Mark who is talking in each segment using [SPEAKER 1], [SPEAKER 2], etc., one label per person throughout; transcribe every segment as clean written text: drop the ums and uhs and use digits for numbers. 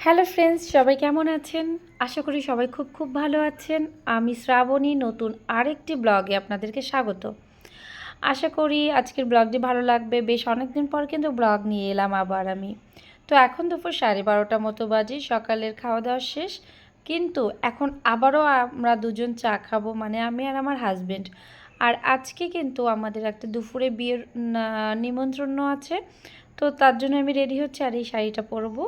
[SPEAKER 1] Hello friends, সবাই কেমন আছেন? আশা করি সবাই খুব ভালো আছেন। আমি শ্রাবণী, নতুন আরেকটি ব্লগে আপনাদেরকে স্বাগত। আশা করি আজকের ব্লগটি ভালো লাগবে। বেশ অনেক দিন পর কিন্তু ব্লগ নিয়ে এলাম আবার আমি। তো এখন দুপুর 12:30 মতো বাজে, সকালের খাওয়া দাওয়া শেষ। কিন্তু এখন আবারও আমরা দুজন চা খাবো, মানে আমি আর আমার হাজব্যান্ড। আর আজকে কিন্তু আমাদের একটা দুপুরে বিয়ের নিমন্ত্রণ আছে। তো তার জন্য আমি রেডি হচ্ছি, আর এই শাড়িটা পরবো।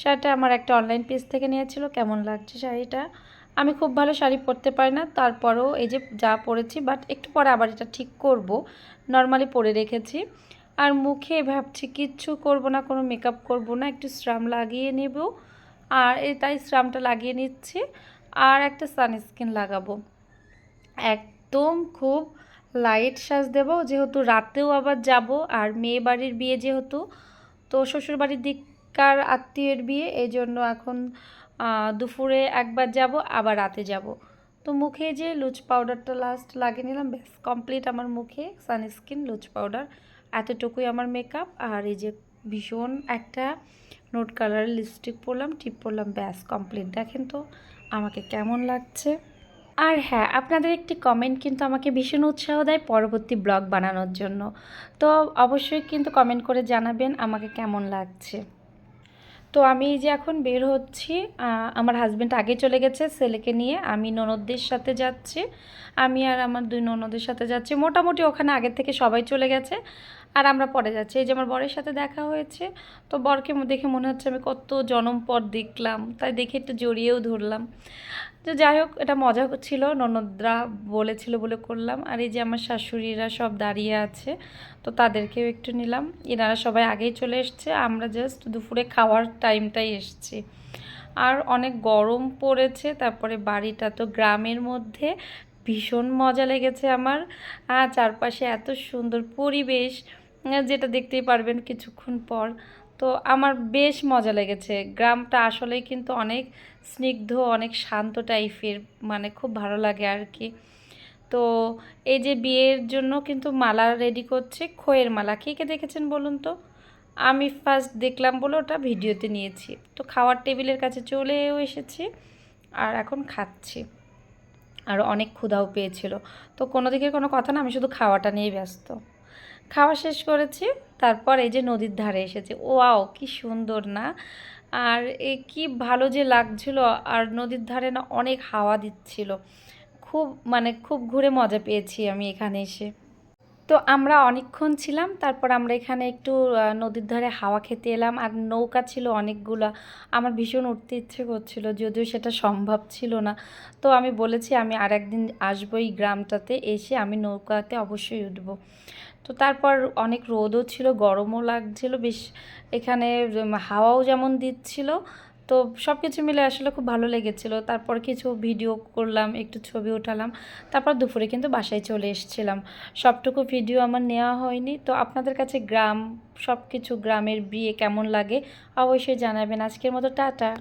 [SPEAKER 1] শাড়িটা আমার একটা অনলাইন পেজ থেকে নিয়েছিল। কেমন লাগছে শাড়িটা? আমি খুব ভালো শাড়ি পরতে পারি না, তারপরেও এই যে যা পরেছি, বাট একটু পরে আবার এটা ঠিক করব। নর্মালি পরে রেখেছি। আর মুখে ভাবছি কিচ্ছু করব না, কোনো মেকআপ করব না, একটু শ্রাম লাগিয়ে নেব। আর তাই শ্রামটা লাগিয়ে নিচ্ছি। আর একটা সানস্ক্রিন লাগাবো। একদম খুব লাইট সাজ দেব, যেহেতু রাতেও আবার যাব। আর মেয়ে বাড়ির বিয়ে যেহেতু, তো শ্বশুরবাড়ির দিককার আত্মীয়ের বিয়ে, এই জন্য এখন দুপুরে একবার যাব, আবার রাতে যাব। তো মুখে যে লুজ পাউডারটা লাস্ট লাগিয়ে নিলাম, ব্যাস কমপ্লিট আমার মুখে সানস্ক্রিন, লুজ পাউডার, এতটুকুই আমার মেকআপ। আর এই যে ভীষণ একটা নোট কালারের লিপস্টিক পরলাম, টিপ পরলাম, ব্যাস কমপ্লিট। দেখেন তো আমাকে কেমন লাগছে। আর হ্যাঁ, আপনাদের একটি কমেন্ট কিন্তু আমাকে ভীষণ উৎসাহ দেয় পরবর্তী ব্লগ বানানোর জন্য। তো অবশ্যই কিন্তু কমেন্ট করে জানাবেন আমাকে কেমন লাগছে। তো আমি যে এখন বের হচ্ছি, আমার হাজব্যান্ড আগে চলে গেছে ছেলেকে নিয়ে। আমি ননদদের সাথে যাচ্ছি, আমি আর আমার দুই ননদের সাথে যাচ্ছি। মোটামুটি ওখানে আগের থেকে সবাই চলে গেছে, আর আমরা পরে যাচ্ছি। এই যে আমার বরের সাথে দেখা হয়েছে। তো বরকে দেখে মনে হচ্ছে আমি কত জনম পর দেখলাম, তাই দেখে একটু জড়িয়েও ধরলাম। তো যাই হোক, এটা মজা ছিল, ননদরা বলেছিল বলে করলাম। আর এই যে আমার শাশুড়িরা সব দাঁড়িয়ে আছে, তো তাদেরকেও একটু নিলাম। এনারা সবাই আগেই চলে এসছে, আমরা জাস্ট দুপুরে খাওয়ার টাইমটাই এসছি। আর অনেক গরম পড়েছে, তারপরে বাড়িটা তো গ্রামের মধ্যে, ভীষণ মজা লেগেছে আমার। চারপাশে এত সুন্দর পরিবেশ, যেটা দেখতেই পারবেন কিছুক্ষণ পর। তো আমার বেশ মজা লেগেছে। গ্রামটা আসলেই কিন্তু অনেক স্নিগ্ধ, অনেক শান্ত টাইপের, মানে খুব ভালো লাগে আর কি। তো এই যে বিয়ের জন্য কিন্তু মালা রেডি করছে, খইয়ের মালা। কে কে দেখেছেন বলুন তো? আমি ফার্স্ট দেখলাম বলে ওটা ভিডিওতে নিয়েছি। তো খাওয়ার টেবিলের কাছে চলেও এসেছি, আর এখন খাচ্ছি। আর অনেক ক্ষুধাও পেয়েছিল। তো কোনো দিকে কোনো কথা না, আমি শুধু খাওয়াটা নিয়েই ব্যস্ত। খাওয়া শেষ করেছি, তারপর এই যে নদীর ধারে এসেছি। ওয়াও, কি সুন্দর না? আর কি ভালো যে লাগছিল। আর নদীর ধারে না অনেক হাওয়া দিচ্ছিল। খুব মানে খুব ঘুরে মজা পেয়েছি আমি এখানে এসে। তো আমরা অনেকক্ষণ ছিলাম, তারপর আমরা এখানে একটু নদীর ধারে হাওয়া খেতে এলাম। আর নৌকা ছিল অনেকগুলা। আমার ভীষণ উঠতে ইচ্ছে করছিল, যদিও সেটা সম্ভব ছিল না। তো আমি বলেছি আমি আর একদিন আসবো এই গ্রামটাতে, এসে আমি নৌকাতে অবশ্যই উঠবো। তো তারপর অনেক রোদও ছিল, গরমও লাগছিল বেশ। এখানে হাওয়াও যেমন দিচ্ছিল। তো সব কিছু মিলে আসলে খুব ভালো লেগেছিলো। তারপর কিছু ভিডিও করলাম, একটু ছবি উঠালাম। তারপর দুপুরে কিন্তু বাসায় চলে এসেছিলাম। সবটুকু ভিডিও আমার নেওয়া হয়নি। তো আপনাদের কাছে গ্রাম, সব কিছু গ্রামের বিয়ে কেমন লাগে অবশ্যই জানাবেন। আজকের মতো টাটা।